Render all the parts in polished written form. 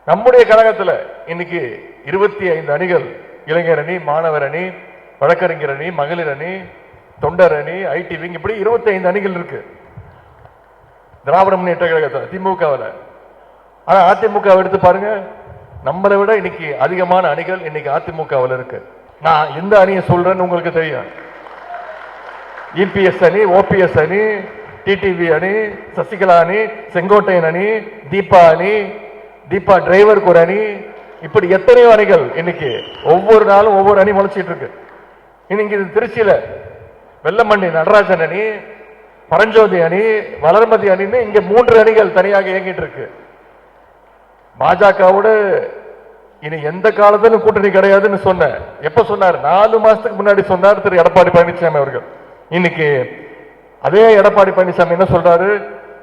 நம்முடைய கழகத்தில் இன்னைக்கு 25 அணிகள், இளைஞர் அணி, மாணவர் அணி, வழக்கறிஞர் அணி, மகளிர் அணி, தொண்டர் அணி, ஐடி விங், இப்படி 25 அணிகள் இருக்கு திராவிட முன்னேற்ற கழகத்தில், திமுகவில். ஆனா அதிமுக எடுத்து பாருங்க, நம்மளை விட இன்னைக்கு அதிகமான அணிகள் இன்னைக்கு அதிமுகவில் இருக்கு. நான் எந்த அணியை சொல்றேன்னு உங்களுக்கு தெரியும். இபிஎஸ் அணி, ஓபிஎஸ் அணி, டிடிவி அணி, சசிகலா அணி, செங்கோட்டையன் அணி, தீபா அணி, தீபா டிரைவருக்கு ஒரு அணி, இப்படி எத்தனையோ அணிகள் இன்னைக்கு ஒவ்வொரு நாளும் ஒவ்வொரு அணி முளைச்சிட்டு இருக்கு. இன்னைக்கு திருச்சியில வெள்ளமண்ணி நடராஜன் அணி, பரஞ்சோதி அணி, வளர்மதி அணின்னு இங்க 3 அணிகள் தனியாக இயங்கிட்டு இருக்கு. பாஜகவோட இனி எந்த காலத்திலும் கூட்டணி கிடையாதுன்னு சொன்ன, எப்ப சொன்னார்? 4 மாசத்துக்கு முன்னாடி சொன்னார் திரு எடப்பாடி பழனிசாமி அவர்கள். இன்னைக்கு அதே எடப்பாடி பழனிசாமி என்ன சொல்றாரு?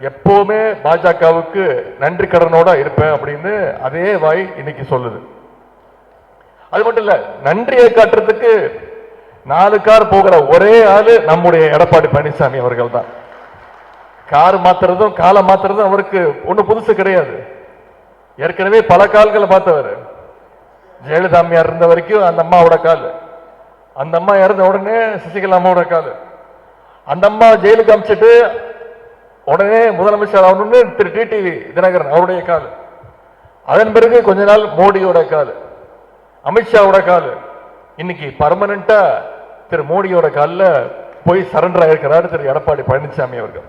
எப்பவுமே பாஜகவுக்கு நன்றி கடனோட இருப்பேன் அப்படின்னு அதே வாய் இன்னைக்கு சொல்லுது. அது மட்டும் இல்ல, நன்றியை காட்டுறதுக்கு 4 கார் போகிற ஒரே ஆளு நம்முடைய எடப்பாடி பழனிசாமி அவர்கள் தான். கார் மாத்துறதும் காலை மாத்துறதும் அவருக்கு ஒன்னும் புதுசு கிடையாது. ஏற்கனவே பல கால்களை பார்த்தவர். ஜெயலலிதா அம்மையார் இருந்த வரைக்கும் அந்த அம்மாவோட கால், அந்த அம்மா இறந்த உடனே சசிகலா அம்மாவோட கால், அந்த அம்மா ஜெயிலுக்கு அமிச்சிட்டு உடனே முதலமைச்சர் ஆகணும்னு திரு டிடிவி தினகரன் அவருடைய கால், அதன் பிறகு கொஞ்ச நாள் மோடியோட கால், அமித்ஷாவோட கால், இன்னைக்கு பர்மனண்டா திரு மோடியோட காலில் போய் சரண்டர் ஆயிருக்கிறார் திரு எடப்பாடி பழனிசாமி அவர்கள்.